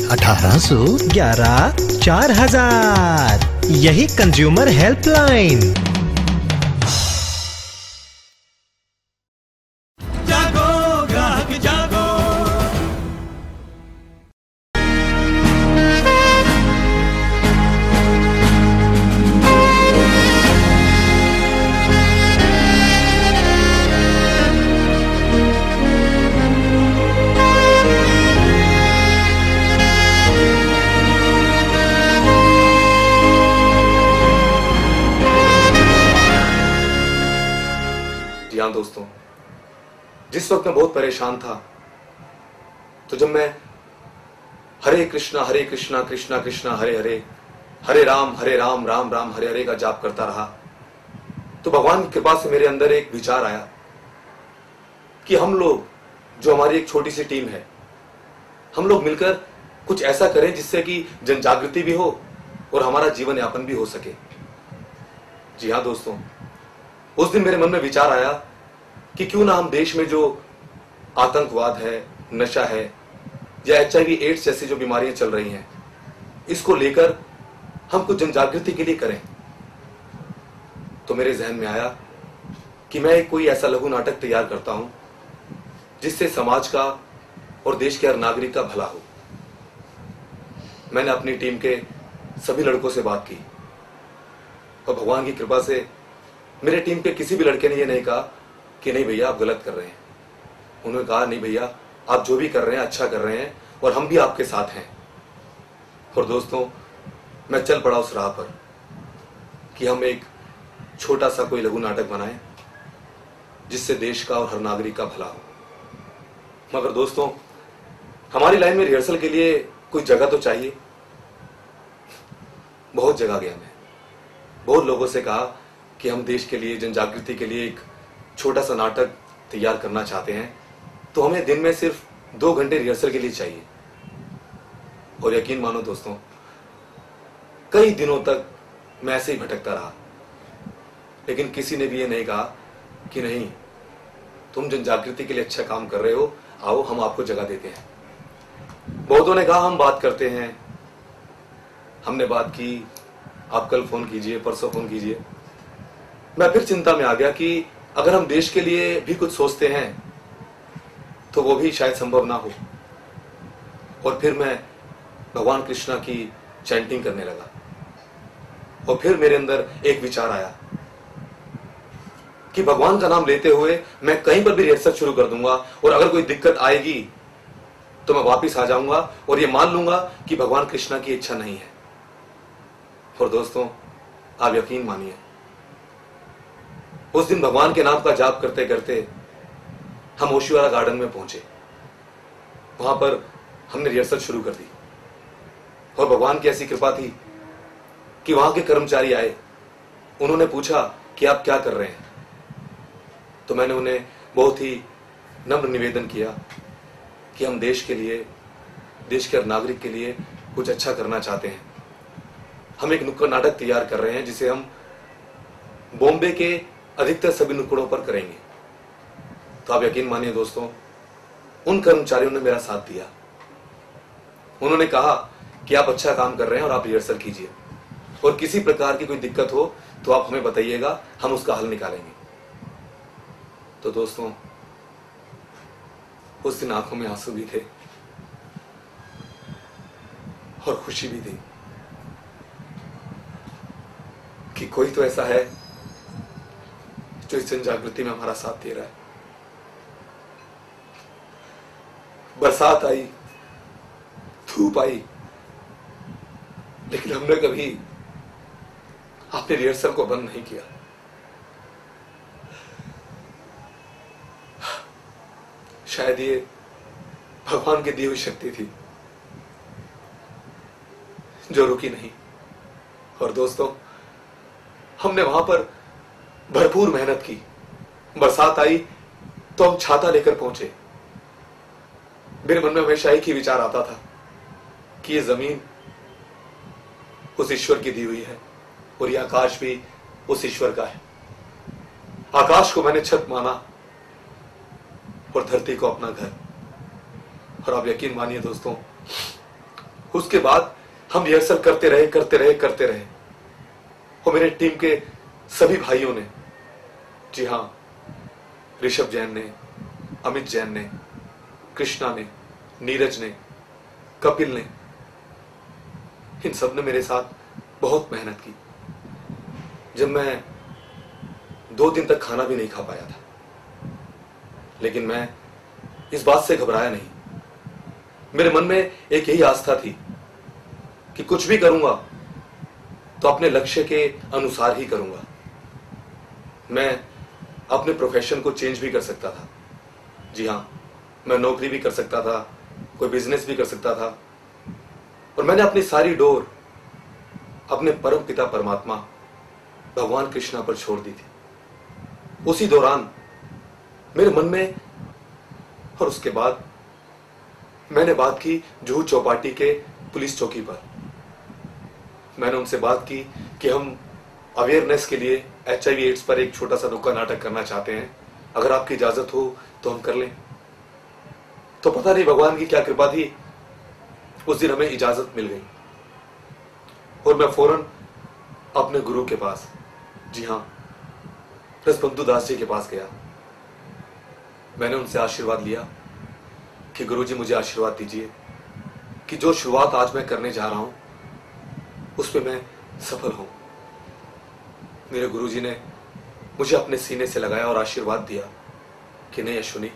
1811 4000। यही consumer helpline. जागो ग्राहक जागो। जी हाँ दोस्तों, जिस वक्त मैं बहुत परेशान था, तो जब मैं हरे कृष्णा कृष्णा कृष्णा हरे हरे, हरे राम राम राम हरे हरे का जाप करता रहा, तो भगवान की कृपा से मेरे अंदर एक विचार आया कि हम लोग, जो हमारी एक छोटी सी टीम है, हम लोग मिलकर कुछ ऐसा करें जिससे कि जन जागृति भी हो और हमारा जीवन यापन भी हो सके। जी हाँ दोस्तों, उस दिन मेरे मन में विचार आया कि क्यों ना हम देश में जो आतंकवाद है, नशा है या HIV एड्स जैसी जो बीमारियां चल रही हैं, इसको लेकर हम कुछ जन जागृति के लिए करें। तो मेरे जहन में आया कि मैं कोई ऐसा लघु नाटक तैयार करता हूं जिससे समाज का और देश के हर नागरिक का भला हो। मैंने अपनी टीम के सभी लड़कों से बात की और भगवान की कृपा से मेरे टीम के किसी भी लड़के ने यह नहीं कहा कि नहीं भैया आप गलत कर रहे हैं। उन्होंने कहा नहीं भैया, आप जो भी कर रहे हैं अच्छा कर रहे हैं और हम भी आपके साथ हैं। और दोस्तों, मैं चल पड़ा उस राह पर कि हम एक छोटा सा कोई लघु नाटक बनाएं जिससे देश का और हर नागरिक का भला हो। मगर दोस्तों, हमारी लाइन में रिहर्सल के लिए कोई जगह तो चाहिए। बहुत जगह गया मैं, बहुत लोगों से कहा कि हम देश के लिए, जन जागृति के लिए एक छोटा सा नाटक तैयार करना चाहते हैं, तो हमें दिन में सिर्फ 2 घंटे रिहर्सल के लिए चाहिए। और यकीन मानो दोस्तों, कई दिनों तक मैं ऐसे ही भटकता रहा, लेकिन किसी ने भी ये नहीं कहा कि नहीं, तुम जन जागृति के लिए अच्छा काम कर रहे हो, आओ हम आपको जगह देते हैं। बहुतों ने कहा हम बात करते हैं। हमने बात की, आप कल फोन कीजिए, परसों फोन कीजिए। मैं फिर चिंता में आ गया कि अगर हम देश के लिए भी कुछ सोचते हैं तो वो भी शायद संभव ना हो। और फिर मैं भगवान कृष्णा की चैंटिंग करने लगा और फिर मेरे अंदर एक विचार आया कि भगवान का नाम लेते हुए मैं कहीं पर भी रिहर्सल शुरू कर दूंगा और अगर कोई दिक्कत आएगी तो मैं वापस आ जाऊंगा और ये मान लूंगा कि भगवान कृष्णा की इच्छा नहीं है। और दोस्तों, आप यकीन मानिए, उस दिन भगवान के नाम का जाप करते करते हम ओशिवारा गार्डन में पहुंचे। वहां पर हमने रिहर्सल शुरू कर दी और भगवान की ऐसी कृपा थी कि वहां के कर्मचारी आए। उन्होंने पूछा कि आप क्या कर रहे हैं, तो मैंने उन्हें बहुत ही नम्र निवेदन किया कि हम देश के लिए, देश के हर नागरिक के लिए कुछ अच्छा करना चाहते हैं। हम एक नुक्कड़ नाटक तैयार कर रहे हैं जिसे हम बॉम्बे के अधिकतर सभी नुक्कड़ों पर करेंगे। तो आप यकीन मानिए दोस्तों, उन कर्मचारियों ने मेरा साथ दिया। उन्होंने कहा कि आप अच्छा काम कर रहे हैं और आप रिहर्सल कीजिए और किसी प्रकार की कोई दिक्कत हो तो आप हमें बताइएगा, हम उसका हल निकालेंगे। तो दोस्तों, उस दिन आंखों में आंसू भी थे और खुशी भी थी कि कोई तो ऐसा है जो इस जन जागृति में हमारा साथ दे रहा है। बरसात आई, धूप आई, लेकिन हमने कभी अपने रिहर्सल को बंद नहीं किया। शायद ये भगवान की दी हुई शक्ति थी जो रुकी नहीं। और दोस्तों, हमने वहां पर भरपूर मेहनत की। बरसात आई तो हम छाता लेकर पहुंचे। मेरे मन में हमेशा एक ही विचार आता था कि ये जमीन उस ईश्वर की दी हुई है और ये आकाश भी उस ईश्वर का है। आकाश को मैंने छत माना और धरती को अपना घर। और आप यकीन मानिए दोस्तों, उसके बाद हम रिहर्सल करते रहे और मेरे टीम के सभी भाइयों ने, जी हां, ऋषभ जैन ने, अमित जैन ने, कृष्णा ने, नीरज ने, कपिल ने, इन सब ने मेरे साथ बहुत मेहनत की। जब मैं 2 दिन तक खाना भी नहीं खा पाया था, लेकिन मैं इस बात से घबराया नहीं। मेरे मन में एक यही आस्था थी कि कुछ भी करूंगा तो अपने लक्ष्य के अनुसार ही करूंगा। मैं अपने प्रोफेशन को चेंज भी कर सकता था। जी हां, मैं नौकरी भी कर सकता था, कोई बिजनेस भी कर सकता था, और मैंने अपनी सारी डोर अपने परम पिता परमात्मा भगवान कृष्णा पर छोड़ दी थी। उसी दौरान मेरे मन में, और उसके बाद मैंने बात की जुहू चौपाटी के पुलिस चौकी पर। मैंने उनसे बात की कि हम अवेयरनेस के लिए HIV एड्स पर एक छोटा सा नुक्कड़ नाटक करना चाहते हैं, अगर आपकी इजाजत हो तो हम कर लें। तो पता नहीं भगवान की क्या कृपा थी, उस दिन हमें इजाजत मिल गई और मैं फौरन अपने गुरु के पास, जी हां, रसबंधु दास जी के पास गया। मैंने उनसे आशीर्वाद लिया कि गुरुजी मुझे आशीर्वाद दीजिए कि जो शुरुआत आज मैं करने जा रहा हूं उस पे मैं सफल हूं। मेरे गुरुजी ने मुझे अपने सीने से लगाया और आशीर्वाद दिया कि नहीं अश्विनी,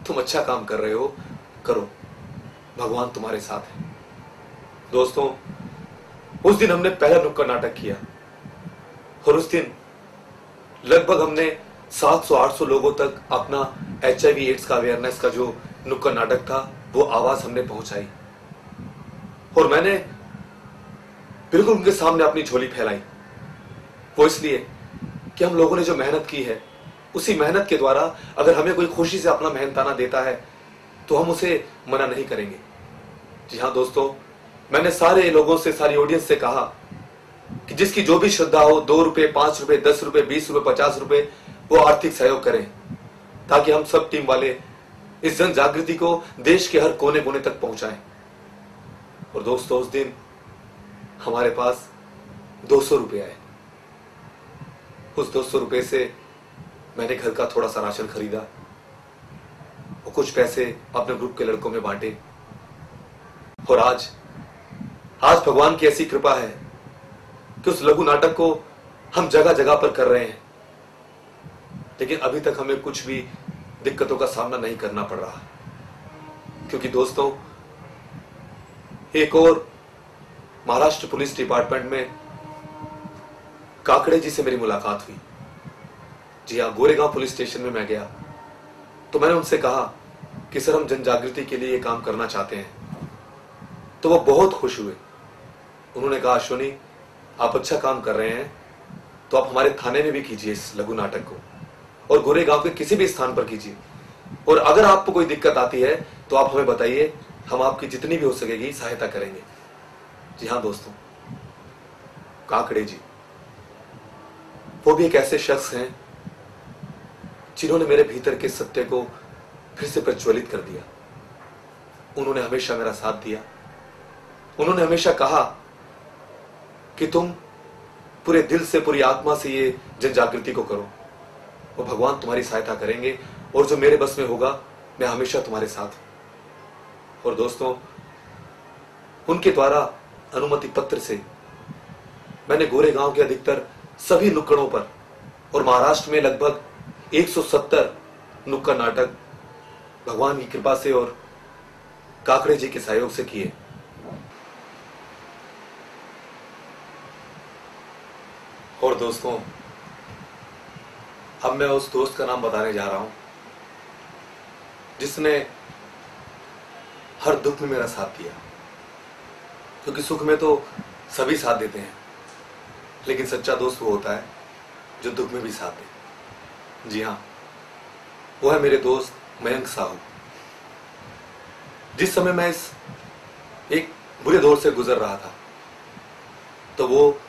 तुम अच्छा काम कर रहे हो, करो, भगवान तुम्हारे साथ है। दोस्तों, उस दिन हमने पहला नुक्कड़ नाटक किया और उस दिन लगभग हमने 700-800 लोगों तक अपना HIV एड्स का अवेयरनेस का जो नुक्कड़ नाटक था वो आवाज हमने पहुंचाई, और मैंने बिल्कुल उनके सामने अपनी झोली फैलाई। वो इसलिए कि हम लोगों ने जो मेहनत की है, उसी मेहनत के द्वारा अगर हमें कोई खुशी से अपना मेहनताना देता है तो हम उसे मना नहीं करेंगे। जी हां दोस्तों, मैंने सारे लोगों से, सारी ऑडियंस से कहा कि जिसकी जो भी श्रद्धा हो, 2 रुपए, 5 रुपए, 10 रुपए, 20 रुपए, 50 रुपए, वो आर्थिक सहयोग करें, ताकि हम सब टीम वाले इस जन जागृति को देश के हर कोने कोने तक पहुंचाएं। और दोस्तों, उस दिन हमारे पास 200 रुपए आए। उस 200 रुपए से मैंने घर का थोड़ा सा राशन खरीदा और कुछ पैसे अपने ग्रुप के लड़कों में बांटे। और आज भगवान की ऐसी कृपा है कि उस लघु नाटक को हम जगह जगह पर कर रहे हैं, लेकिन अभी तक हमें कुछ भी दिक्कतों का सामना नहीं करना पड़ रहा। क्योंकि दोस्तों, एक और महाराष्ट्र पुलिस डिपार्टमेंट में काकड़े जी से मेरी मुलाकात हुई। जी हां, गोरेगांव पुलिस स्टेशन में मैं गया तो मैंने उनसे कहा कि सर, हम जन जागृति के लिए ये काम करना चाहते हैं। तो वो बहुत खुश हुए। उन्होंने कहा, अश्विनी, आप अच्छा काम कर रहे हैं तो आप हमारे थाने में भी कीजिए इस लघु नाटक को, और गोरेगांव के किसी भी स्थान पर कीजिए, और अगर आपको कोई दिक्कत आती है तो आप हमें बताइए, हम आपकी जितनी भी हो सकेगी सहायता करेंगे। जी हां दोस्तों, काकड़े जी वो भी एक ऐसे शख्स हैं जिन्होंने मेरे भीतर के सत्य को फिर से प्रज्वलित कर दिया। उन्होंने हमेशा मेरा साथ दिया। उन्होंने हमेशा कहा कि तुम पूरे दिल से, पूरी आत्मा से ये जन जागृति को करो, और भगवान तुम्हारी सहायता करेंगे, और जो मेरे बस में होगा मैं हमेशा तुम्हारे साथ हूं। और दोस्तों, उनके द्वारा अनुमति पत्र से मैंने गोरेगांव के अधिकतर सभी नुक्कड़ों पर और महाराष्ट्र में लगभग 170 नुक्कड़ नाटक भगवान की कृपा से और काकड़े जी के सहयोग से किए। और दोस्तों, अब मैं उस दोस्त का नाम बताने जा रहा हूं जिसने हर दुख में मेरा साथ दिया। क्योंकि सुख में तो सभी साथ देते हैं, लेकिन सच्चा दोस्त वो होता है जो दुख में भी साथ दे। जी हां, वो है मेरे दोस्त मयंक साहू। जिस समय मैं इस एक बुरे दौर से गुजर रहा था तो वो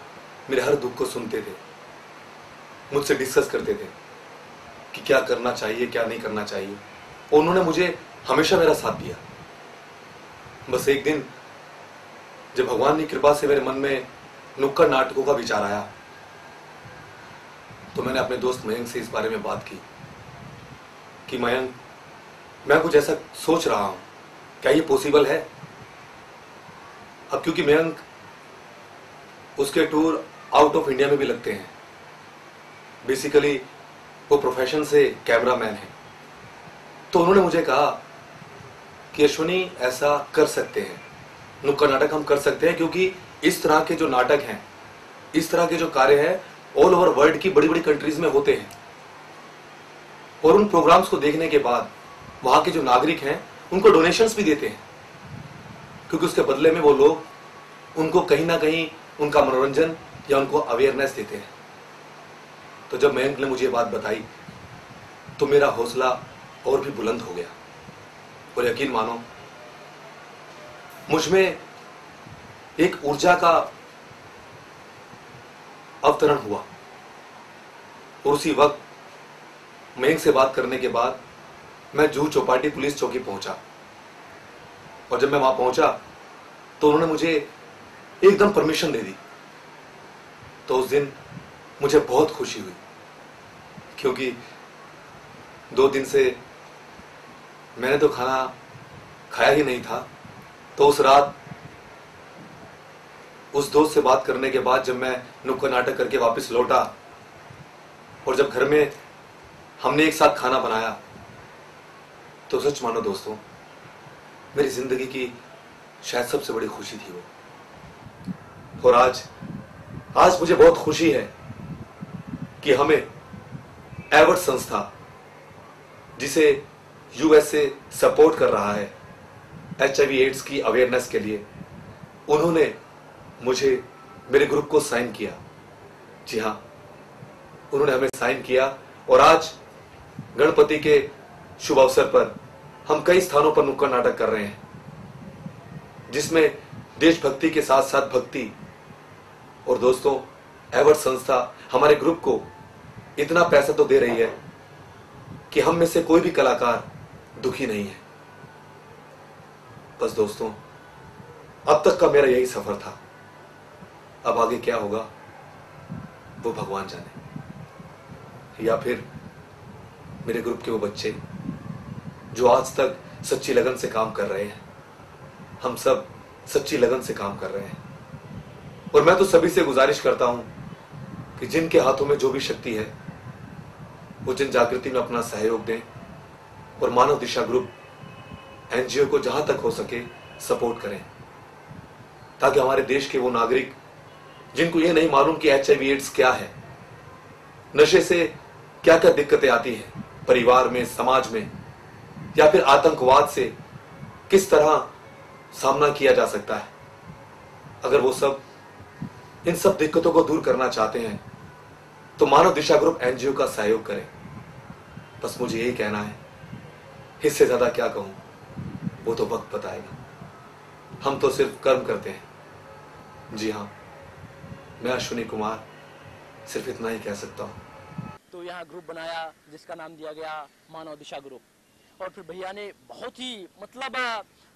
मेरे हर दुख को सुनते थे, मुझसे डिस्कस करते थे कि क्या करना चाहिए, क्या नहीं करना चाहिए, और उन्होंने मुझे हमेशा मेरा साथ दिया। बस एक दिन जब भगवान की कृपा से मेरे मन में नुक्कड़ नाटकों का विचार आया तो मैंने अपने दोस्त मयंक से इस बारे में बात की कि मयंक, मैं कुछ ऐसा सोच रहा हूं, क्या ये पॉसिबल है? अब क्योंकि मयंक, उसके टूर आउट ऑफ इंडिया में भी लगते हैं। बेसिकली वो प्रोफेशन से कैमरामैन है। तो उन्होंने मुझे कहा कि अश्विनी, ऐसा कर सकते हैं, नुक्कड़ नाटक हम कर सकते हैं, क्योंकि इस तरह के जो नाटक हैं, इस तरह के जो कार्य हैं, ऑल ओवर वर्ल्ड की बड़ी बड़ी कंट्रीज में होते हैं। और उन प्रोग्राम्स को देखने के बाद वहां के जो नागरिक हैं उनको डोनेशंस भी देते हैं, क्योंकि उसके बदले में वो लोग उनको कहीं ना कहीं उनका मनोरंजन या उनको अवेयरनेस देते हैं। तो जब मयंक ने मुझे ये बात बताई तो मेरा हौसला और भी बुलंद हो गया। और यकीन मानो, मुझ में एक ऊर्जा का अवतरण हुआ। और उसी वक्त मयंक से बात करने के बाद मैं जुहू चौपाटी पुलिस चौकी पहुंचा। और जब मैं वहां पहुंचा तो उन्होंने मुझे एकदम परमिशन दे दी। तो उस दिन मुझे बहुत खुशी हुई, क्योंकि 2 दिन से मैंने तो खाना खाया ही नहीं था। तो उस रात उस दोस्त से बात करने के बाद जब मैं नुक्कड़ नाटक करके वापस लौटा और जब घर में हमने एक साथ खाना बनाया, तो सच मानो दोस्तों, मेरी जिंदगी की शायद सबसे बड़ी खुशी थी वो। और आज मुझे बहुत खुशी है कि हमें एवर्ट संस्था, जिसे यूएसए सपोर्ट कर रहा है HIV एड्स की अवेयरनेस के लिए, उन्होंने मुझे मेरे ग्रुप को साइन किया। जी हाँ, उन्होंने हमें साइन किया। और आज गणपति के शुभ अवसर पर हम कई स्थानों पर नुक्कड़ नाटक कर रहे हैं, जिसमें देशभक्ति के साथ साथ भक्ति। और दोस्तों, एवर्ट संस्था हमारे ग्रुप को इतना पैसा तो दे रही है कि हम में से कोई भी कलाकार दुखी नहीं है। बस दोस्तों, अब तक का मेरा यही सफर था। अब आगे क्या होगा वो भगवान जाने, या फिर मेरे ग्रुप के वो बच्चे जो आज तक सच्ची लगन से काम कर रहे हैं। हम सब सच्ची लगन से काम कर रहे हैं। और मैं तो सभी से गुजारिश करता हूं कि जिनके हाथों में जो भी शक्ति है, वो जन जागृति में अपना सहयोग दें और मानव दिशा ग्रुप NGO को जहां तक हो सके सपोर्ट करें, ताकि हमारे देश के वो नागरिक जिनको ये नहीं मालूम कि HIV एड्स क्या है, नशे से क्या क्या दिक्कतें आती हैं परिवार में, समाज में, या फिर आतंकवाद से किस तरह सामना किया जा सकता है, अगर वो सब इन सब दिक्कतों को दूर करना चाहते हैं तो मानव दिशा ग्रुप NGO का सहयोग करें। बस मुझे यही कहना है, इससे ज्यादा क्या कहूं वो तो वक्त बताएगा। हम तो सिर्फ कर्म करते हैं। जी हाँ, मैं अश्विनी कुमार सिर्फ इतना ही कह सकता हूं। तो यहाँ ग्रुप बनाया जिसका नाम दिया गया मानव दिशा ग्रुप। और फिर भैया ने बहुत ही मतलब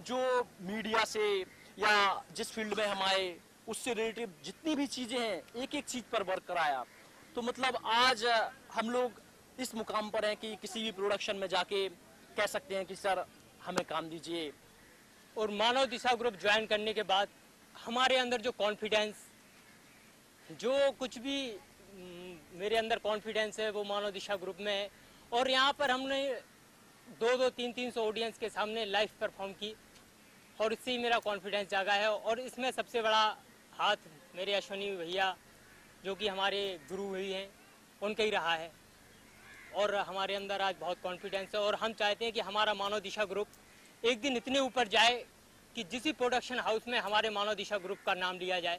जो मीडिया से या जिस फील्ड में हम आए उससे रिलेटिव जितनी भी चीजें हैं, एक एक चीज पर वर्क कराया। तो मतलब आज हम लोग इस मुकाम पर हैं कि किसी भी प्रोडक्शन में जाके कह सकते हैं कि सर हमें काम दीजिए। और मानव दिशा ग्रुप ज्वाइन करने के बाद हमारे अंदर जो कॉन्फिडेंस, जो कुछ भी मेरे अंदर कॉन्फिडेंस है वो मानव दिशा ग्रुप में है। और यहाँ पर हमने 200-300 ऑडियंस के सामने लाइव परफॉर्म की और इससे ही मेरा कॉन्फिडेंस जागा है। और इसमें सबसे बड़ा हाथ मेरे अश्विनी भैया, जो कि हमारे गुरु भी हैं, उनका ही रहा है। और हमारे अंदर आज बहुत कॉन्फिडेंस है और हम चाहते हैं कि हमारा मानव दिशा ग्रुप एक दिन इतने ऊपर जाए कि जिस भी प्रोडक्शन हाउस में हमारे मानव दिशा ग्रुप का नाम लिया जाए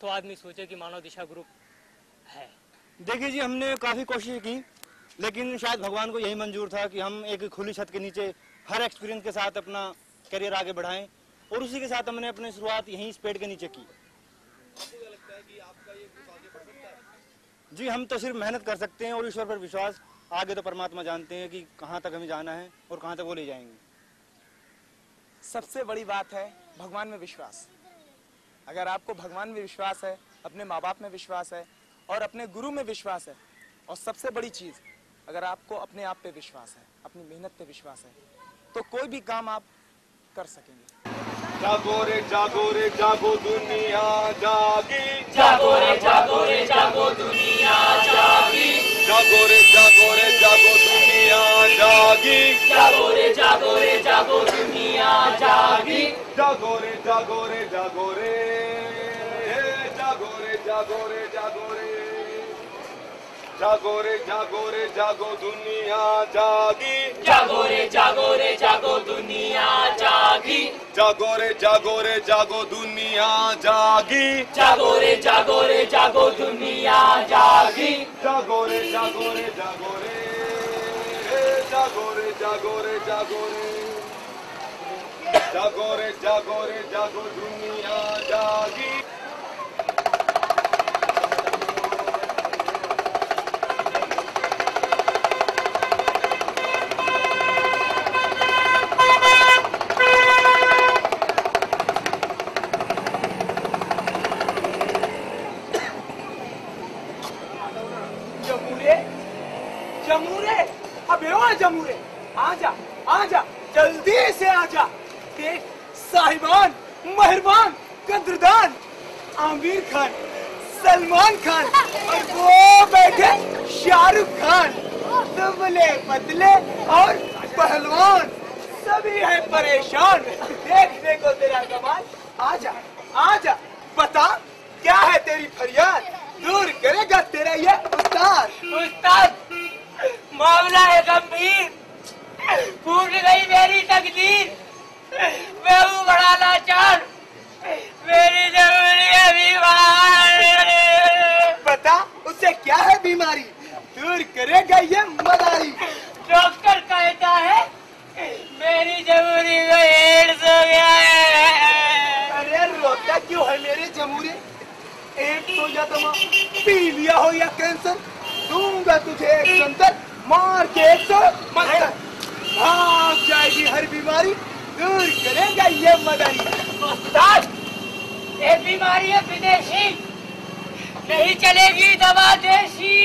तो आदमी सोचे कि मानव दिशा ग्रुप है। देखिए जी, हमने काफ़ी कोशिश की, लेकिन शायद भगवान को यही मंजूर था कि हम एक खुली छत के नीचे हर एक्सपीरियंस के साथ अपना करियर आगे बढ़ाएं। और उसी के साथ हमने अपनी शुरुआत यहीं इस पेड़ के नीचे की। जी, हम तो सिर्फ मेहनत कर सकते हैं और ईश्वर पर विश्वास। आगे तो परमात्मा जानते हैं कि कहाँ तक हमें जाना है और कहाँ तक वो ले जाएंगे। सबसे बड़ी बात है भगवान में विश्वास। अगर आपको भगवान में विश्वास है, अपने माँ बाप में विश्वास है और अपने गुरु में विश्वास है, और सबसे बड़ी चीज अगर आपको अपने आप पे विश्वास है, अपनी मेहनत पे विश्वास है, तो कोई भी काम आप कर सकेंगे। जागो रे जागो दुनिया जागी। जागो रे जागो दुनिया जागी। जागो रे जागो दुनिया जागी। जागो रे जागो दुनिया जागी। जागो रे जागो रे जागो रे जागो रे जागो रे जागो रे जागो रे जागो दुनिया जागी। जागो रे जागो दुनिया जागी। जागो रे जागो दुनिया जागी। जागो रे जागो दुनिया जागी। जागो रे जागो रे जागो रे जागो रे जागो रे जागो रे जागो रे जागो दुनिया जागी। जमूरे, अबे ओ जमूरे, आजा आजा जल्दी से आजा। देख साहिबान, मेहरबान, कद्रदान, आमिर खान, सलमान खान और वो बैठे शाहरुख खान, दुबले पतले और पहलवान सभी है परेशान देखने को तेरा कमाल। आजा आजा बता क्या है तेरी फरियाद, दूर करेगा तेरा ये उस्ताद मामला है गंभीर, फूट गई मेरी तकदीर, मैं हूँ बड़ा लाचार, मेरी जरूरी है बीमार। बता उसे क्या है बीमारी, दूर करेगा ये मदारी। डॉक्टर कहता है मेरी जरूरी को एड्स हो गया है। अरे रोता क्यों है मेरे जमूरे, एड्स हो या दमा, पीलिया हो या कैंसर, दूंगा तुझे एक संतर मार के 100 मंतर, भाग जाएगी हर बीमारी, दूर करेगा ये मदारी। उस्ताद ये बीमारी है विदेशी, नहीं चलेगी दवा देशी।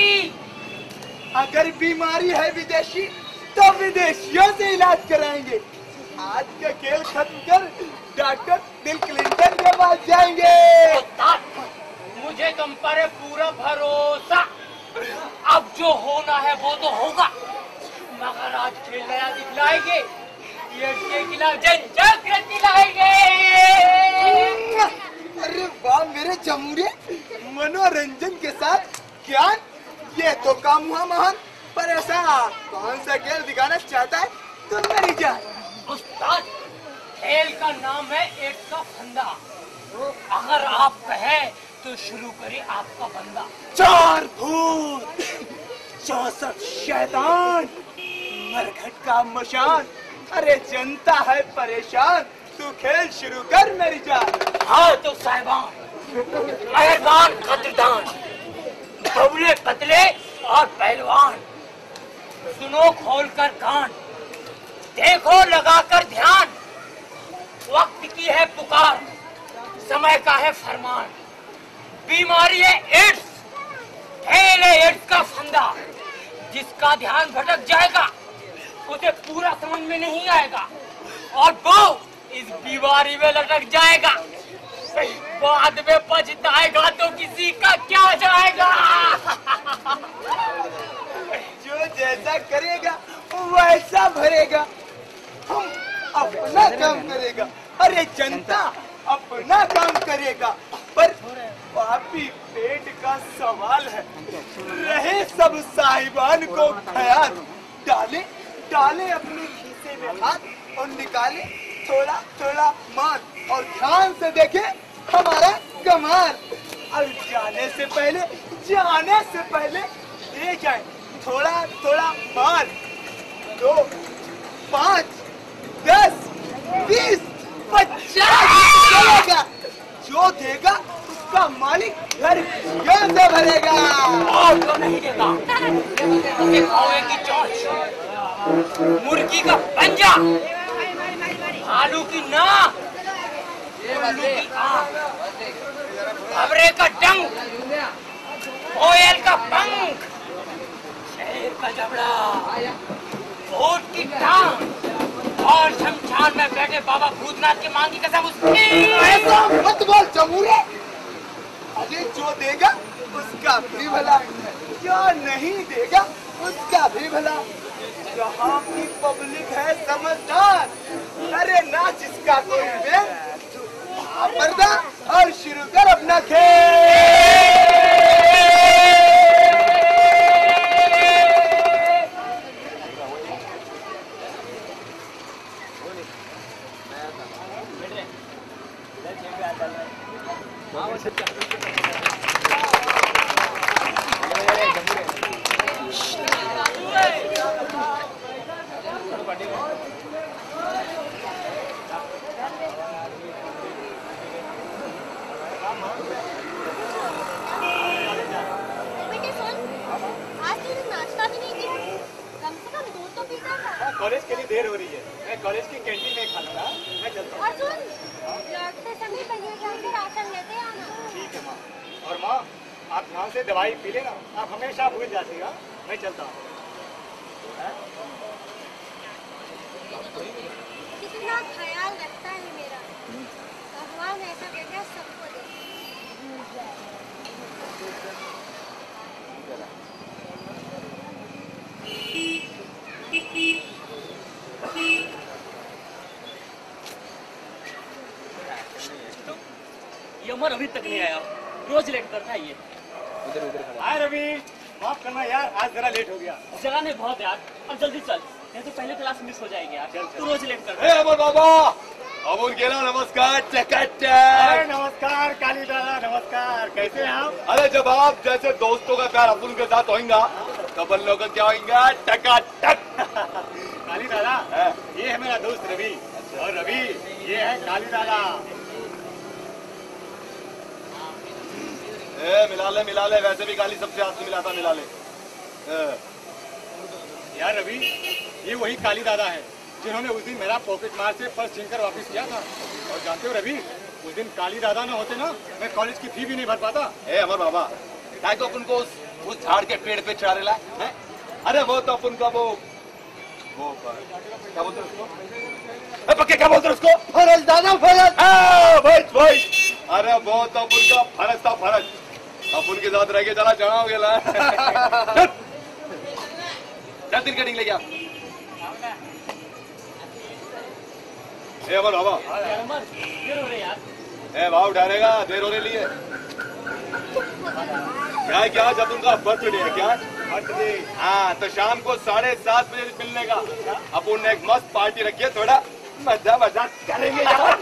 अगर बीमारी है विदेशी तो विदेशियों से इलाज कराएंगे। आज का खेल खत्म कर डॉक्टर बिल क्लिंटन के पास जाएंगे। मुझे तुम पर है पूरा भरोसा, अब जो होना है वो तो होगा, मगर आज खेल नया दिखलाएंगे, ये के खिलाफ जंग जागृति लाएंगे। अरे वाह मेरे जमूरे, मनोरंजन के साथ ज्ञान, ये तो काम हुआ महान। पर ऐसा कौन सा खेल दिखाना चाहता है तो मेरी जान। उस्ताद खेल का नाम है एक का फंदा, अगर आप कहे तो शुरू करे आपका बंदा। 4 भूत 64 शैतान, मरघट का मशान, अरे जनता है परेशान, तू खेल शुरू कर मेरी जान। हाँ तो साहिबान, मेहरबान, कद्रदान, दुबले पतले और पहलवान, सुनो खोल कर कान, देखो लगाकर ध्यान, वक्त की है पुकार, समय का है फरमान, बीमारी है एड्स, खेल है एड्स का फंदा, जिसका ध्यान भटक जाएगा उसे पूरा समझ में नहीं आएगा, और वो इस बीमारी में लटक जाएगा, बाद में पछताएगा तो किसी का क्या जाएगा। जो जैसा करेगा वैसा भरेगा, हम अपना काम करेगा, अरे जनता अपना काम करेगा, पर पापी पेट का सवाल है, रहे सब साहिबान को ख्याल, डाले डाले अपने खीसे में हाथ और निकाले थोड़ा थोड़ा माल, और ध्यान से देखे हमारा कमाल, और जाने से पहले ले जाए थोड़ा थोड़ा माल, 2 5 10 20 50 चलेगा, जो देगा उसका मालिक घर से भरेगा। और तो नहीं देगा, कौवे की चोंच, मुर्गी का पंजा, भालू की नाक, उल्लू की आंख, खबरे का डंक, कोयल का पंख, शेर का जबड़ा, भूत की टांग और शमशान में बैठे बाबा भूतनाथ की मांगी कसम उसकी। ऐसा मत बोल जमूरे। अरे जो देगा उसका भी भला, जो नहीं देगा उसका भी भला। यहाँ की पब्लिक है समझदार। अरे ना जिसका कोई बेर, पर्दा और शुरू कर अपना खेल। कॉलेज के लिए देर हो रही है, मैं कॉलेज की कैंटीन में खाना था, मैं चलता हूँ। अर्जुन, लौटते समय भैया जान से राशन लेते आना। ठीक है माँ। और माँ, आप ध्यान से दवाई पी लेना, आप हमेशा भूल जातीगा। मैं चलता हूँ। कितना ख्याल रखता है मेरा, भगवान ऐसा बेटा सबको दे। ये अमर अभी तक नहीं आया, रोज लेट करता है ये। हाय रवि, माफ करना यार, आज जरा लेट हो गया। जगह नहीं बहुत यार, अब जल्दी चल, नहीं तो पहले क्लास मिस हो जाएगी यार। तू रोज लेट करता ए अमर बाबा, अमर गेला नमस्कार। अरे नमस्कार काली दादा, नमस्कार। कैसे हैं आप? अरे जब आप जैसे दोस्तों का प्यार अपन के साथ होगा तो अपन लोग क्या होगा, टकाटक। काली दादा, ये है मेरा दोस्त रवि, और रवि ये है काली दादा। मिला ले, वैसे भी काली सबसे हाथ में मिलाता, मिला ले। यार रवि, ये वही काली दादा है जिन्होंने उस दिन मेरा पॉकेट मार से पर्स छीनकर वापस किया था। और जानते हो रवि, उस दिन काली दादा ना होते ना, मैं कॉलेज की फी भी नहीं भर पाता। ए अमर बाबा, काय तो अपन को उस झाड़ के पेड़ पे चढ़ा रेला है? अरे वो तो अपन का वो क्या बोलते हैं उसको? पक्के क्या बोलते हैं उसको? फरज दादा, फरज। भाई अरे वो तो अपन का फरज था, फरज। अपन के साथ रह के चला चढ़ा हो गया। चल दिन कटिंग ले गया। ए अमर बाबा, देर हो रही यार। ए भाव डालेगा, देर होने लिए क्या जब उनका बर्थडे है क्या? हाँ, तो शाम को 7:30 बजे मिलने का अपन ने एक मस्त पार्टी रखी है, थोड़ा मजा करेंगे यार।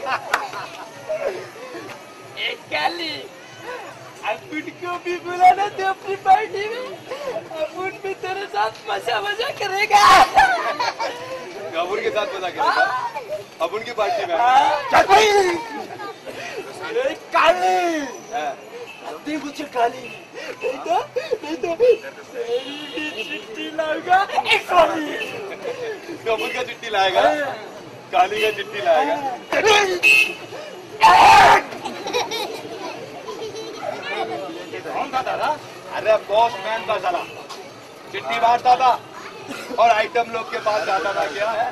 अपन को भी बुलाना थे अपनी पार्टी में, अपन भी तेरे साथ मजा करेगा। अपन के साथ मजा करेगा, अपन की पार्टी में। काली, देख मुझे काली, नहीं तो तेरी भी चिट्ठी लाऊंगा। अपन का चिट्ठी लाएगा, काली का चिट्ठी लाएगा। कौन था दादा? अरे बॉसमैन का साला चिट्ठी बांटता था और आइटम लोग के पास जाता था। क्या है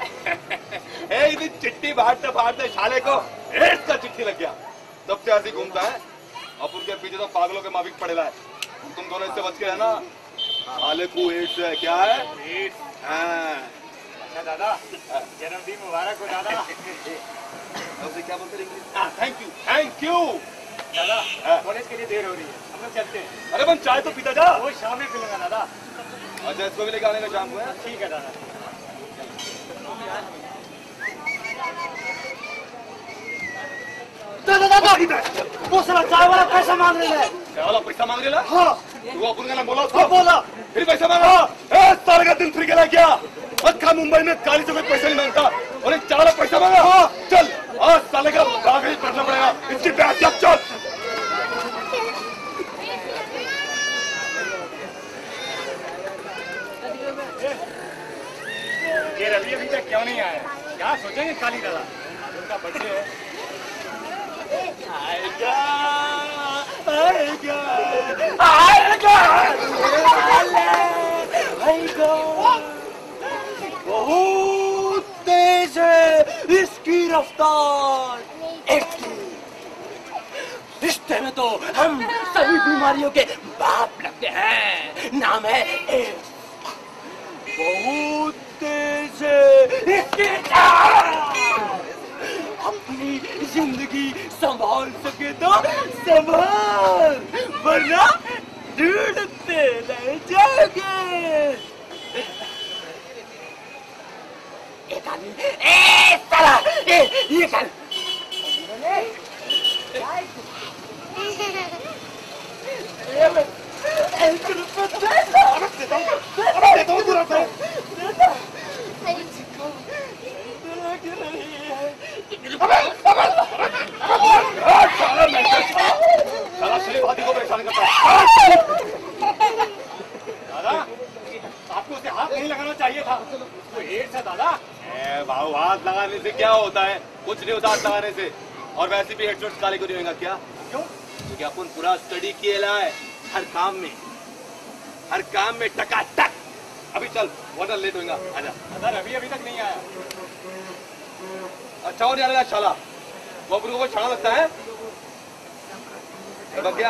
चिट्ठी बांटते साले को एड्स का चिट्ठी लग गया, तब से ऐसे घूमता है। अब उनके पीछे तो पागलों के माफिक पड़ेला है। तुम दोनों इससे बच के है ना, साले को एड्स है। क्या है एड्स? अच्छा दादा, जन्मदिन मुबारक हो दादा। क्या बोलते हैं? थैंक यू दादा, कॉलेज के लिए देर हो रही है, हम लोग चलते हैं। अरे बन चाय तो पीता जा। वो शाम में पी लूंगा दादा। अच्छा, इसको भी लेके आने का शाम को है। ठीक है दादा। वो साला चाय वाला पैसा मांग रहे हैं। चाय वाला पैसा मांग रहे? हाँ, तू अपन का नाम बोला उसको? हाँ बोला। फिर पैसा मांगा? सारे का दिन फिर गया क्या? अच्छा, मुंबई में काली से कोई पैसा नहीं मांगता और एक चाय पैसा मांगा। हाँ चल, आज साले का कागज करना पड़ेगा, इसकी ब्याज जब चल। ये रवि अभी तक क्यों नहीं आया? क्या सोचेंगे काली दादा? का बर्थडे है। आएगा आएगा आएगा आएगा। बहुत तेज है इसकी रफ्तार। रिश्ते में तो हम सभी बीमारियों के बाप लगते हैं। नाम है एड्स। बहुत तेज है इसकी चाल। अपनी जिंदगी संभाल सके तो संभाल, वरना ढूंढते रह जाओगे। एक आदमी साला ये कर दादा आपको उसे हाथ नहीं लगाना चाहिए था, वो एड्स है दादा। भाव हाथ लगाने से क्या होता है? कुछ नहीं होता हाथ लगाने से। और वैसे भी हेडशॉट्स काले को नहीं होगा क्या? क्यों? क्योंकि अपन पूरा स्टडी किया है हर काम में टकाटक। अभी चल वरना लेट होगा। आजा। सर अभी तक नहीं आया। अच्छा हो नहीं आने शाला वो अपन को छाना लगता है क्या?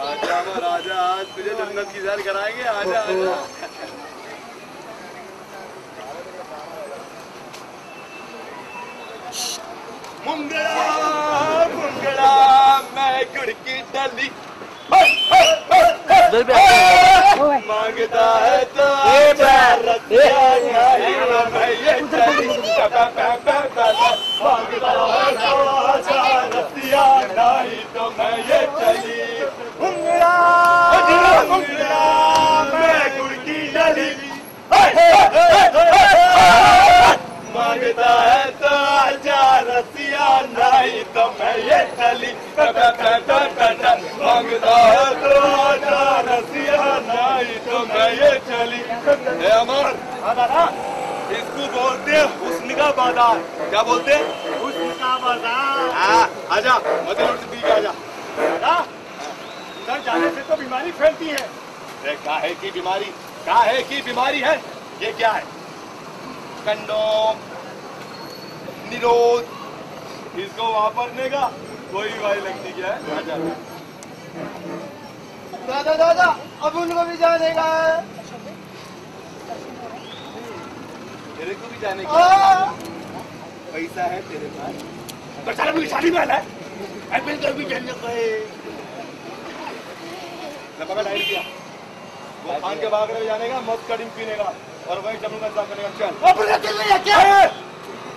आजा राजा आज तुझे जन्नत की सैर कराएंगे। आजा आजा। मुंगड़ा मुंगड़ा मैं गुड़ की डली मांगता है तो नहीं तो मैं ये चली मुंगड़ा मुंगड़ा मैं गुड़ की डली मांगता है तो आजा रसिया नहीं तो मैं ये चली मांगता है तो आजा रसिया नहीं तो मैं ये चली। अमर इसको बोलते हैं हुस्न का बाजार। क्या बोलते हैं? हुस्न का बाजार। आजा मदर से पी के आजा। उधर जाने से तो बीमारी फैलती है। काहे की बीमारी? काहे की बीमारी है? ये क्या है? कंडोम निरोध। इसको वापरने का कोई बीमारी लगती क्या है? आजा। दादा दादा अब उनको भी जाने का है। तेरे को भी जाने का पैसा है तेरे पास? तो चल अपनी शादी में है। एप्पल को भी जाने का है। लपका डायल किया। वो खान के बागड़े में जाने का, मत करीम पीने का और वही जमुन का इंतजाम करने का। चल क्या है?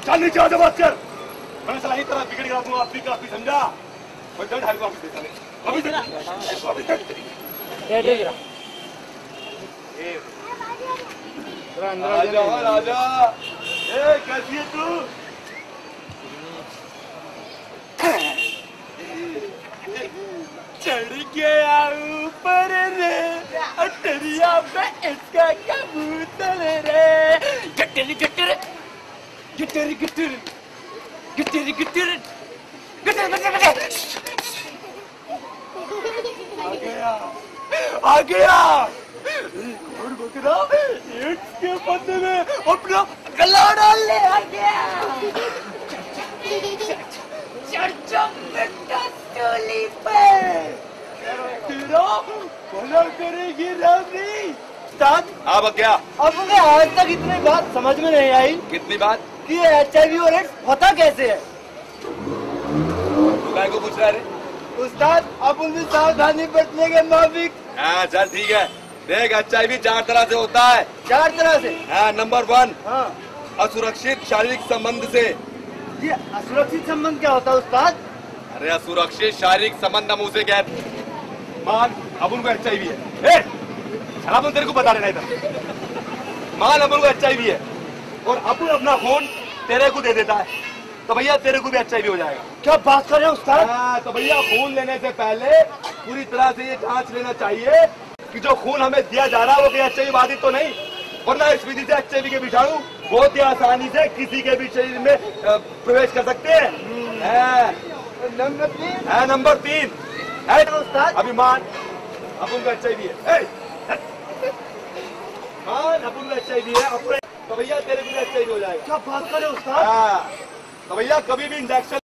चल नीचे आजा बात कर। मैंने सलाही तरह बिगड़ गया दूंगा अपनी का अपनी समझा। मैं जल्द हारी को वापस दे चले अभी से आजा राजा। ए कैसी है तू? चढ़ गया ऊपर रे अटरिया में इसका कबूतर रे। गटर गटर गिटर गिटर गिटर गिटर गिटर गिटर आ गया और बकरा एड्स के बदले में अपना गला डाल ले आ गया। चर्चा बेटा टोली पे तेरा भला करेगी रानी। अब क्या? अब मुझे आज तक इतनी बात समझ में नहीं आई। कितनी बात? कि HIV और एड्स होता कैसे है? तू काय को पूछ रहा है? उस्ताद अपन भी सावधानी बरतने के माफिक। हाँ चल ठीक है। देख HIV 4 तरह से होता है। 4 तरह से? हाँ नंबर 1 हाँ असुरक्षित शारीरिक संबंध से। ये असुरक्षित संबंध क्या होता है उस्ताद? अरे असुरक्षित शारीरिक संबंध हम उसे कहते। मान अब उनको HIV है। अपन तेरे को बता देना इधर। मान अपन को HIV है और अपन अपना फोन तेरे को दे देता है तो भैया तेरे को भी HIV हो जाएगा। क्या बात कर रहे हो उस्ताद? तो भैया फोन लेने से पहले पूरी तरह से ये जांच लेना चाहिए कि जो खून हमें दिया जा रहा है वो कहीं HIV बाधित तो नहीं, वरना इस विधि से HIV के विषाणु बहुत ही आसानी से किसी के भी शरीर में प्रवेश कर सकते हैं। नंबर 3 है अभिमान। अपन का HIV है, अपन का HIV है अपने, तो भैया तेरे भी HIV हो जाएगा। क्या बात करे उस्ताद? तो भैया कभी भी इंजेक्शन।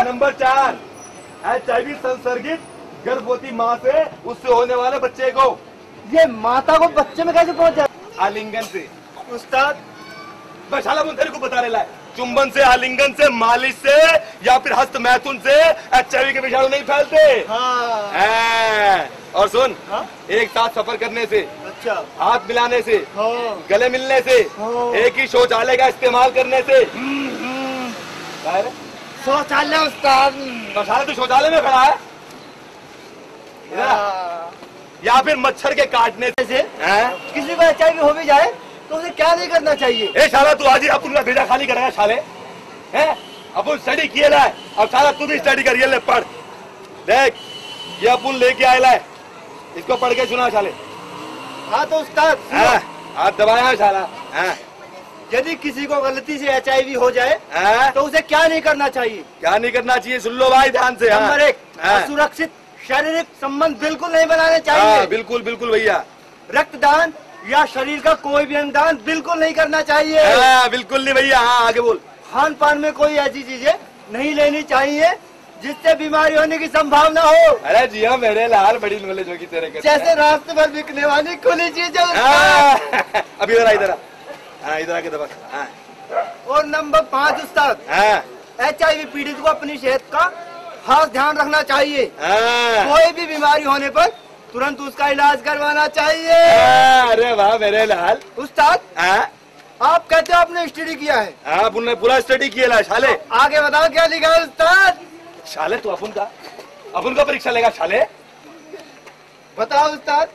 नंबर 4 HIV संसर्गित गर्भवती माँ से उससे होने वाले बच्चे को। ये माता को बच्चे में कैसे पहुंच जाए? आलिंगन से। उस्ताद बशाला तेरे को बता रहा है, चुंबन से, आलिंगन से, मालिश से या फिर हस्त मैथुन से HIV के विषाणु नहीं फैलते। हाँ। और सुन, एक साथ सफर करने से, अच्छा, हाथ मिलाने से, गले मिलने से, एक ही शौचालय का इस्तेमाल करने से। शौचालय उस्ताद? बशाला तू शौचालय में खड़ा है या फिर मच्छर के काटने से। किसी को HIV हो भी जाए तो उसे क्या नहीं करना चाहिए? ए शाला तू आज ही अपन का भेजा खाली करेगा शाले, हैं? अपन स्टडी किए ला है, अब शाला तू भी स्टडी करिए, ले पढ़। देख ये अपन लेके आए ला है, इसको पढ़ के सुना शाले। हाँ तो उस्ताद हाथ दबाया है शाला। यदि किसी को गलती से HIV हो जाए तो उसे क्या नहीं करना चाहिए? क्या नहीं करना चाहिए सुन लो भाई ध्यान से। नंबर 1, सुरक्षित शारीरिक संबंध बिल्कुल नहीं बनाने चाहिए। बिल्कुल बिल्कुल भैया। रक्तदान या शरीर का कोई भी अंगदान बिल्कुल नहीं करना चाहिए। बिल्कुल नहीं भैया। हाँ आगे बोल। खान पान में कोई ऐसी चीजें नहीं लेनी चाहिए जिससे बीमारी होने की संभावना हो। अरे जी हाँ मेरे लाल, बड़ी नॉलेज होगी तेरे के। जैसे रास्ते पर बिकने वाली खुली चीजें। अब इधर इधर इधर आके दबा। और नंबर 5 उस्ताद, HIV पीड़ित को अपनी सेहत का खास ध्यान रखना चाहिए। कोई भी बीमारी होने पर तुरंत उसका इलाज करवाना चाहिए। अरे वाह मेरे लाल। उस्ताद आप कहते हो आपने स्टडी किया है? आपने पूरा स्टडी किया है शाले। आगे बताओ क्या लिखा है उस्ताद? शाले तू अपन का परीक्षा लेगा शाले? बताओ उस्ताद।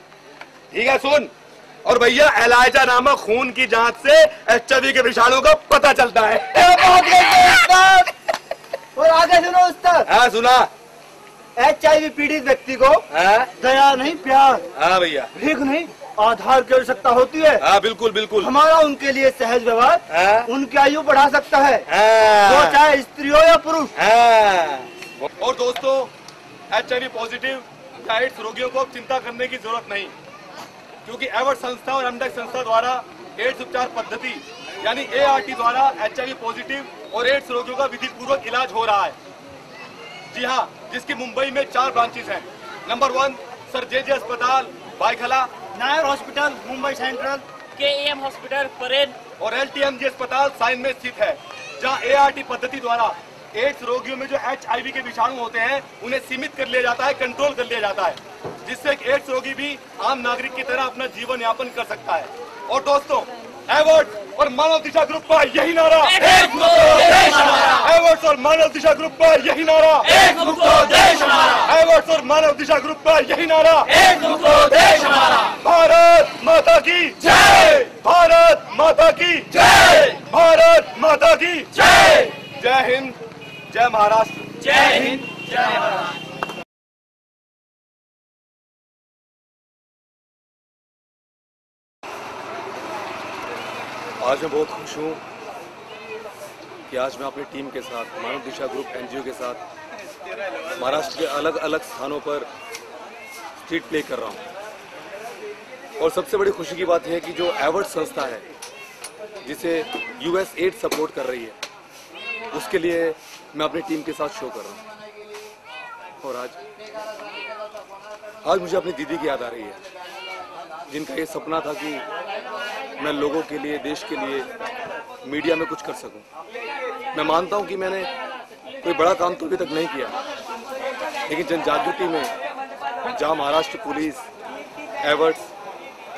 ठीक है सुन। और भैया एलाइजा नामक खून की जांच से HIV के विषाणु का पता चलता है। और आगे सुनो उस्ताद। सुना। HIV पीड़ित व्यक्ति को दया नहीं प्यार, भैया, भीख नहीं आधार की आवश्यकता होती है। बिल्कुल बिल्कुल। हमारा उनके लिए सहज व्यवहार उनकी आयु बढ़ा सकता है, वो चाहे स्त्री हो या पुरुष। और दोस्तों HIV पॉजिटिव या एड्स रोगियों को चिंता करने की जरूरत नहीं, क्योंकि एवर्ट संस्था और एमडेक्स संस्था द्वारा एड्स उपचार पद्धति यानी ART द्वारा HIV पॉजिटिव और एड्स रोगियों का विधि पूर्वक इलाज हो रहा है। जी हाँ, जिसकी मुंबई में 4 ब्रांचेस हैं। नंबर 1 सर JJ अस्पताल Byculla, Nair hospital Mumbai Central, KEM hospital Parel और LTMG अस्पताल साइन में स्थित है, जहाँ ART पद्धति द्वारा एड्स रोगियों में जो HIV के विषाणु होते हैं उन्हें सीमित कर लिया जाता है, कंट्रोल कर लिया जाता है, जिससे एक एड्स रोगी भी आम नागरिक की तरह अपना जीवन यापन कर सकता है। और दोस्तों एवर्ट और मानव दिशा ग्रुप का यही नारा, एक मुक्तो देश हमारा। एवर्ट और मानव दिशा ग्रुप का यही नारा, एक मुक्तो देश हमारा। एवर्ट और मानव दिशा ग्रुप का यही नारा, एक मुक्तो देश हमारा। भारत माता की जय, भारत माता की जय, भारत माता की जय। जय हिंद, जय महाराष्ट्र। जय हिंद, जय महाराष्ट्र। आज मैं बहुत खुश हूँ कि आज मैं अपनी टीम के साथ, मानव दिशा ग्रुप NGO के साथ महाराष्ट्र के अलग अलग स्थानों पर स्ट्रीट प्ले कर रहा हूँ। और सबसे बड़ी खुशी की बात है कि जो एवर्ट संस्था है जिसे USAID सपोर्ट कर रही है, उसके लिए मैं अपनी टीम के साथ शो कर रहा हूँ। और आज मुझे अपनी दीदी की याद आ रही है, जिनका ये सपना था कि मैं लोगों के लिए, देश के लिए मीडिया में कुछ कर सकूं। मैं मानता हूं कि मैंने कोई बड़ा काम तो अभी तक नहीं किया, लेकिन जन जागृति में जहां महाराष्ट्र पुलिस, एवर्ट्स,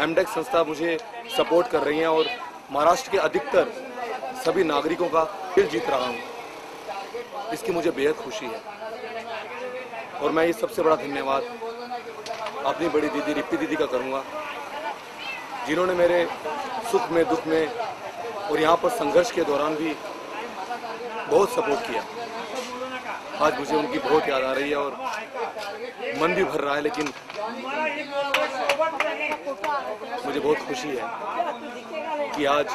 एमडेक्स संस्था मुझे सपोर्ट कर रही हैं और महाराष्ट्र के अधिकतर सभी नागरिकों का दिल जीत रहा हूं, इसकी मुझे बेहद खुशी है। और मैं ये सबसे बड़ा धन्यवाद अपनी बड़ी दीदी रिप्पी दीदी का करूंगा, जिन्होंने मेरे सुख में, दुख में और यहाँ पर संघर्ष के दौरान भी बहुत सपोर्ट किया। आज मुझे उनकी बहुत याद आ रही है और मन भी भर रहा है, लेकिन मुझे बहुत खुशी है कि आज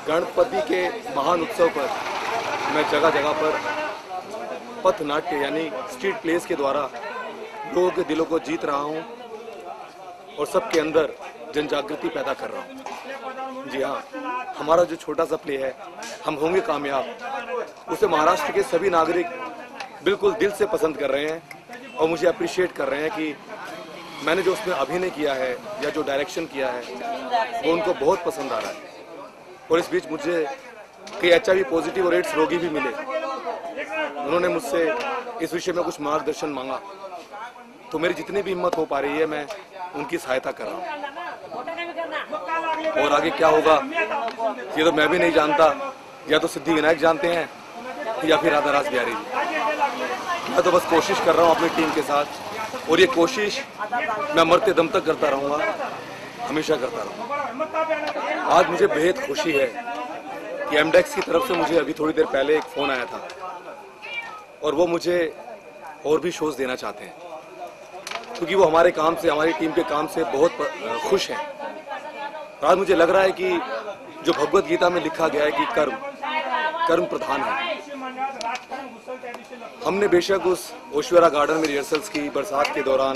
गणपति के महान उत्सव पर मैं जगह जगह पर पथ नाट्य यानी स्ट्रीट प्लेस के द्वारा लोगों के दिलों को जीत रहा हूं और सबके अंदर जन जागृति पैदा कर रहा हूं। जी हाँ, हमारा जो छोटा सा प्ले है हम होंगे कामयाब, उसे महाराष्ट्र के सभी नागरिक बिल्कुल दिल से पसंद कर रहे हैं और मुझे अप्रिशिएट कर रहे हैं कि मैंने जो उसमें अभिनय किया है या जो डायरेक्शन किया है वो उनको बहुत पसंद आ रहा है। और इस बीच मुझे कई HIV पॉजिटिव और एड्स रोगी भी मिले, उन्होंने मुझसे इस विषय में कुछ मार्गदर्शन मांगा, तो मेरी जितनी भी हिम्मत हो पा रही है मैं उनकी सहायता कर रहा हूँ। और आगे क्या होगा ये तो मैं भी नहीं जानता, या तो सिद्धि विनायक जानते हैं या फिर राधा रास बिहारी जी। मैं तो बस कोशिश कर रहा हूँ अपनी टीम के साथ, और ये कोशिश मैं मरते दम तक करता रहूँगा, हमेशा करता रहूँगा। आज मुझे बेहद खुशी है कि एमडेक्स की तरफ से मुझे अभी थोड़ी देर पहले एक फ़ोन आया था और वो मुझे और भी शोज देना चाहते हैं, क्योंकि वो हमारे काम से, हमारी टीम के काम से बहुत खुश हैं। आज मुझे लग रहा है कि जो भगवत गीता में लिखा गया है कि कर्म प्रधान है, हमने बेशक उस ओशवेरा गार्डन में रिहर्सल्स की, बरसात के दौरान,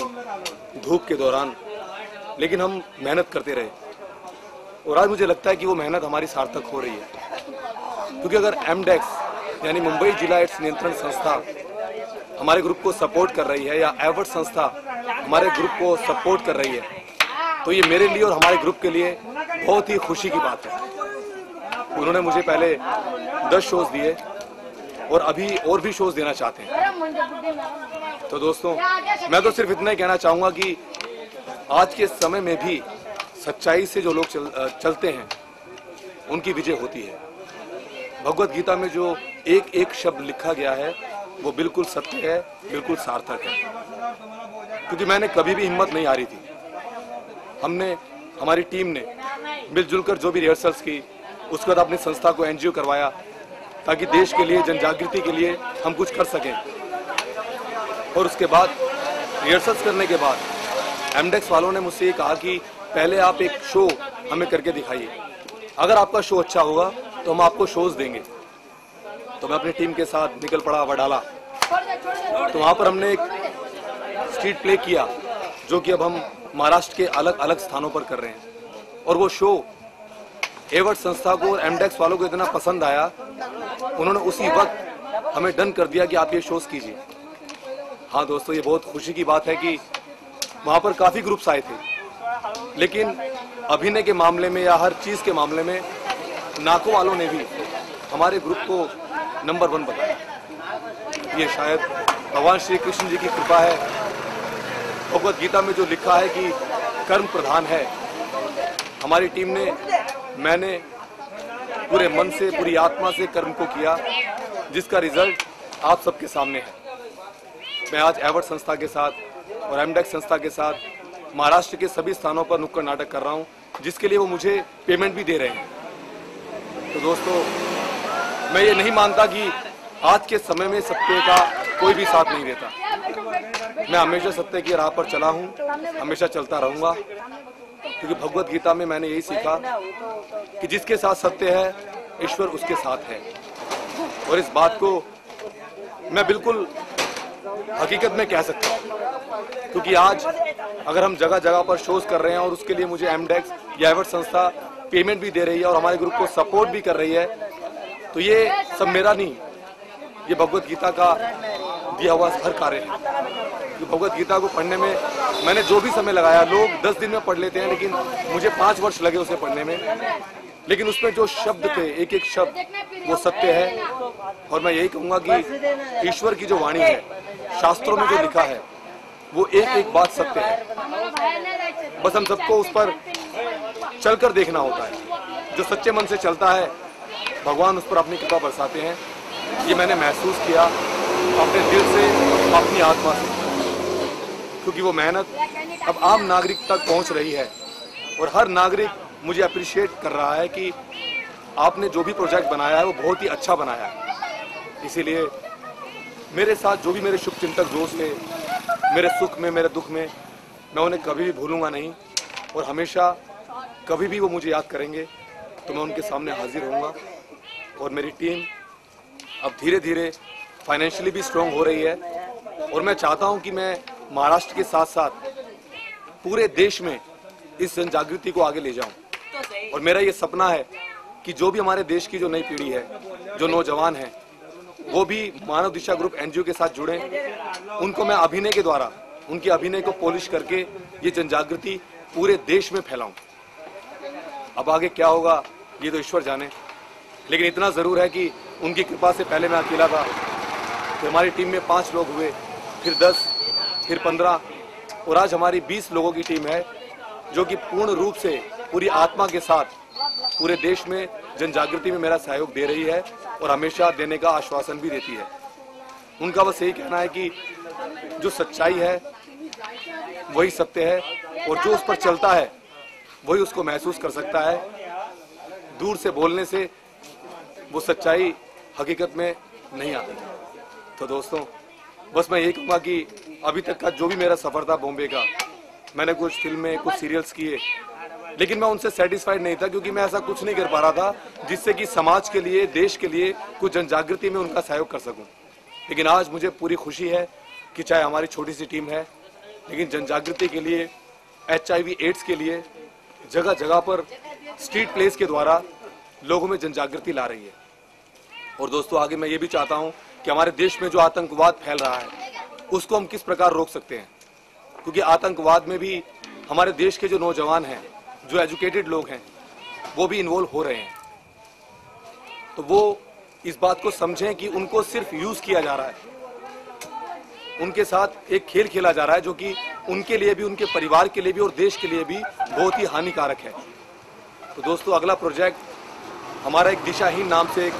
धूप के दौरान, लेकिन हम मेहनत करते रहे और आज मुझे लगता है कि वो मेहनत हमारी सार्थक हो रही है। क्योंकि अगर एमडेक्स यानी मुंबई जिला एड्स नियंत्रण संस्था हमारे ग्रुप को सपोर्ट कर रही है या एवर्ट संस्था हमारे ग्रुप को सपोर्ट कर रही है, तो ये मेरे लिए और हमारे ग्रुप के लिए बहुत ही खुशी की बात है। उन्होंने मुझे पहले 10 शोज दिए और अभी और भी शोज देना चाहते हैं। तो दोस्तों, मैं तो सिर्फ इतना ही कहना चाहूंगा कि आज के समय में भी सच्चाई से जो लोग चलते हैं उनकी विजय होती है। भगवत गीता में जो एक एक शब्द लिखा गया है वो बिल्कुल सत्य है, बिल्कुल सार्थक है। क्योंकि मैंने कभी भी हिम्मत नहीं हारी थी। हमने, हमारी टीम ने मिलजुल कर जो भी रिहर्सल्स की, उसके बाद अपनी संस्था को NGO करवाया ताकि देश के लिए, जन जागृति के लिए हम कुछ कर सकें। और उसके बाद रिहर्सल्स करने के बाद एमडेक्स वालों ने मुझसे ये कहा कि पहले आप एक शो हमें करके दिखाइए, अगर आपका शो अच्छा होगा तो हम आपको शोज देंगे। तो मैं अपनी टीम के साथ निकल पड़ा वडाला। तो वहाँ पर हमने एक स्ट्रीट प्ले किया जो कि अब हम महाराष्ट्र के अलग अलग स्थानों पर कर रहे हैं। और वो शो एवर्ट संस्था को और एमडेक्स वालों को इतना पसंद आया, उन्होंने उसी वक्त हमें डन कर दिया कि आप ये शोज कीजिए। हाँ दोस्तों, ये बहुत खुशी की बात है कि वहाँ पर काफ़ी ग्रुप्स आए थे, लेकिन अभिनय के मामले में या हर चीज़ के मामले में नाको वालों ने भी हमारे ग्रुप को नंबर 1 बताया। ये शायद भगवान श्री कृष्ण जी की कृपा है। भगवत गीता में जो लिखा है कि कर्म प्रधान है, हमारी टीम ने, मैंने पूरे मन से, पूरी आत्मा से कर्म को किया, जिसका रिजल्ट आप सबके सामने है। मैं आज एवर्ट संस्था के साथ और एमडेक्स संस्था के साथ महाराष्ट्र के सभी स्थानों पर नुक्कड़ नाटक कर रहा हूं, जिसके लिए वो मुझे पेमेंट भी दे रहे हैं। तो दोस्तों, मैं ये नहीं मानता कि आज के समय में सत्य का कोई भी साथ नहीं देता। मैं हमेशा सत्य की राह पर चला हूँ, हमेशा चलता रहूंगा, क्योंकि भगवत गीता में मैंने यही सीखा कि जिसके साथ सत्य है, ईश्वर उसके साथ है। और इस बात को मैं बिल्कुल हकीकत में कह सकता हूँ, क्योंकि आज अगर हम जगह जगह पर शोज कर रहे हैं और उसके लिए मुझे एमडेक्स या एवर्ट संस्था पेमेंट भी दे रही है और हमारे ग्रुप को सपोर्ट भी कर रही है, तो ये सब मेरा नहीं, ये भगवत गीता का दिया हुआ हर कार्य है। भगवत गीता को पढ़ने में मैंने जो भी समय लगाया, लोग 10 दिन में पढ़ लेते हैं, लेकिन मुझे 5 वर्ष लगे उसे पढ़ने में। लेकिन उसमें जो शब्द थे, एक एक शब्द वो सत्य है। और मैं यही कहूंगा कि ईश्वर की जो वाणी है, शास्त्रों में जो लिखा है, वो एक एक बात सत्य है। बस हम सबको उस पर चलकर देखना होता है। जो सच्चे मन से चलता है, भगवान उस पर अपनी कृपा बरसाते हैं। ये मैंने महसूस किया अपने दिल से, अपनी आत्मा से, क्योंकि वो मेहनत अब आम नागरिक तक पहुंच रही है और हर नागरिक मुझे अप्रिशिएट कर रहा है कि आपने जो भी प्रोजेक्ट बनाया है वो बहुत ही अच्छा बनाया है। इसीलिए मेरे साथ जो भी मेरे शुभचिंतक दोस्त थे, मेरे सुख में, मेरे दुख में, मैं उन्हें कभी भी भूलूंगा नहीं और हमेशा कभी भी वो मुझे याद करेंगे तो मैं उनके सामने हाजिर होऊंगा। और मेरी टीम अब धीरे धीरे फाइनेंशियली भी स्ट्रांग हो रही है और मैं चाहता हूं कि मैं महाराष्ट्र के साथ साथ पूरे देश में इस जन जागृति को आगे ले जाऊं। और मेरा ये सपना है कि जो भी हमारे देश की जो नई पीढ़ी है, जो नौजवान हैं, वो भी मानव दिशा ग्रुप एनजीओ के साथ जुड़े। उनको मैं अभिनय के द्वारा उनके अभिनय को पॉलिश करके ये जन जागृति पूरे देश में फैलाऊं। अब आगे क्या होगा ये तो ईश्वर जाने, लेकिन इतना जरूर है कि उनकी कृपा से पहले मैं अकेला था, फिर हमारी टीम में 5 लोग हुए, फिर 10, फिर 15 और आज हमारी 20 लोगों की टीम है जो कि पूर्ण रूप से पूरी आत्मा के साथ पूरे देश में जन जागृति में मेरा सहयोग दे रही है और हमेशा देने का आश्वासन भी देती है। उनका बस यही कहना है कि जो सच्चाई है वही सत्य है और जो उस पर चलता है वही उसको महसूस कर सकता है। दूर से बोलने से वो सच्चाई हकीकत में नहीं आती। तो दोस्तों बस मैं यही कहूँगा कि अभी तक का जो भी मेरा सफर था बॉम्बे का, मैंने कुछ फिल्में कुछ सीरियल्स किए, लेकिन मैं उनसे सेटिस्फाइड नहीं था क्योंकि मैं ऐसा कुछ नहीं कर पा रहा था जिससे कि समाज के लिए, देश के लिए कुछ जन जागृति में उनका सहयोग कर सकूं। लेकिन आज मुझे पूरी खुशी है कि चाहे हमारी छोटी सी टीम है, लेकिन जन जागृति के लिए, HIV एड्स के लिए जगह जगह पर स्ट्रीट प्लेस के द्वारा लोगों में जन जागृति ला रही है। और दोस्तों आगे मैं ये भी चाहता हूं कि हमारे देश में जो आतंकवाद फैल रहा है उसको हम किस प्रकार रोक सकते हैं, क्योंकि आतंकवाद में भी हमारे देश के जो नौजवान हैं, जो एजुकेटेड लोग हैं, वो भी इन्वॉल्व हो रहे हैं। तो वो इस बात को समझें कि उनको सिर्फ यूज किया जा रहा है, उनके साथ एक खेल खेला जा रहा है जो कि उनके लिए भी, उनके परिवार के लिए भी और देश के लिए भी बहुत ही हानिकारक है। तो दोस्तों अगला प्रोजेक्ट हमारा एक दिशाहीन नाम से एक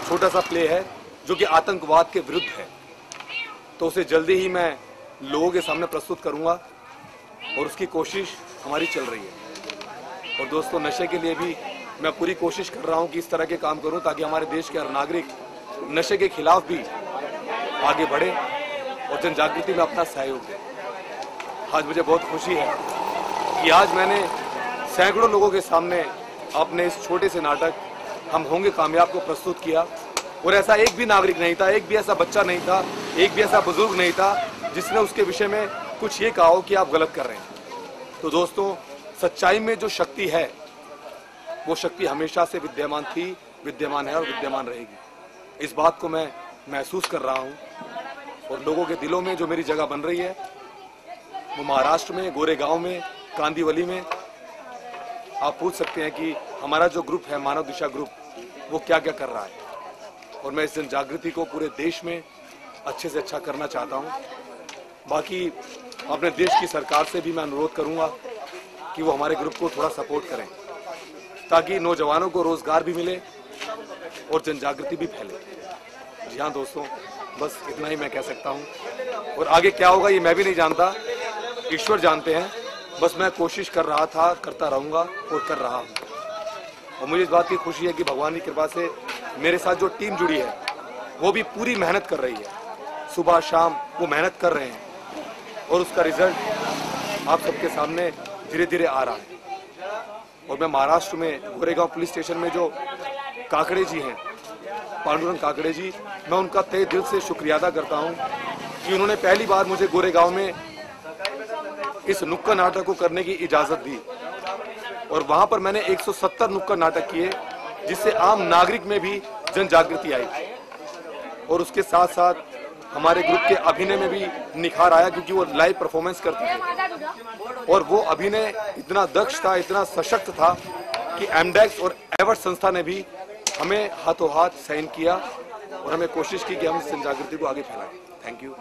छोटा सा प्ले है जो कि आतंकवाद के विरुद्ध है। तो उसे जल्दी ही मैं लोगों के सामने प्रस्तुत करूंगा और उसकी कोशिश हमारी चल रही है। और दोस्तों नशे के लिए भी मैं पूरी कोशिश कर रहा हूं कि इस तरह के काम करूं ताकि हमारे देश के हर नागरिक नशे के खिलाफ भी आगे बढ़े और जन जागृति में अपना सहयोग दे। आज मुझे बहुत खुशी है कि आज मैंने सैकड़ों लोगों के सामने अपने इस छोटे से नाटक हम होंगे कामयाब को प्रस्तुत किया और ऐसा एक भी नागरिक नहीं था, एक भी ऐसा बच्चा नहीं था, एक भी ऐसा बुजुर्ग नहीं था जिसने उसके विषय में कुछ ये कहा हो कि आप गलत कर रहे हैं। तो दोस्तों सच्चाई में जो शक्ति है वो शक्ति हमेशा से विद्यमान थी, विद्यमान है और विद्यमान रहेगी। इस बात को मैं महसूस कर रहा हूँ और लोगों के दिलों में जो मेरी जगह बन रही है वो महाराष्ट्र में, गोरेगांव में, कांदिवली में। आप पूछ सकते हैं कि हमारा जो ग्रुप है मानव दिशा ग्रुप वो क्या क्या कर रहा है, और मैं इस जन जागृति को पूरे देश में अच्छे से अच्छा करना चाहता हूँ। बाकी अपने देश की सरकार से भी मैं अनुरोध करूँगा कि वो हमारे ग्रुप को थोड़ा सपोर्ट करें ताकि नौजवानों को रोजगार भी मिले और जन जागृति भी फैले। जी हाँ दोस्तों, बस इतना ही मैं कह सकता हूँ और आगे क्या होगा ये मैं भी नहीं जानता, ईश्वर जानते हैं। बस मैं कोशिश कर रहा था, करता रहूँगा और कर रहा हूँ। और मुझे इस बात की खुशी है कि भगवान की कृपा से मेरे साथ जो टीम जुड़ी है वो भी पूरी मेहनत कर रही है, सुबह शाम वो मेहनत कर रहे हैं और उसका रिजल्ट आप सबके सामने धीरे धीरे आ रहा है। और मैं महाराष्ट्र में गोरेगांव पुलिस स्टेशन में जो काकड़े जी हैं, पांडुरंग काकड़े जी, मैं उनका तहे दिल से शुक्रिया अदा करता हूं कि उन्होंने पहली बार मुझे गोरेगांव में इस नुक्कड़ नाटक को करने की इजाजत दी और वहां पर मैंने 170 नुक्कड़ नाटक किए जिससे आम नागरिक में भी जन जागृति आई और उसके साथ साथ हमारे ग्रुप के अभिनय में भी निखार आया क्योंकि वो लाइव परफॉर्मेंस करते थे और वो अभिनय इतना दक्ष था, इतना सशक्त था कि एमडेक्स और एवर्ट संस्था ने भी हमें हाथों हाथ साइन किया और हमें कोशिश की कि हम इस जन जागृति को आगे फैलाएं। Thank you.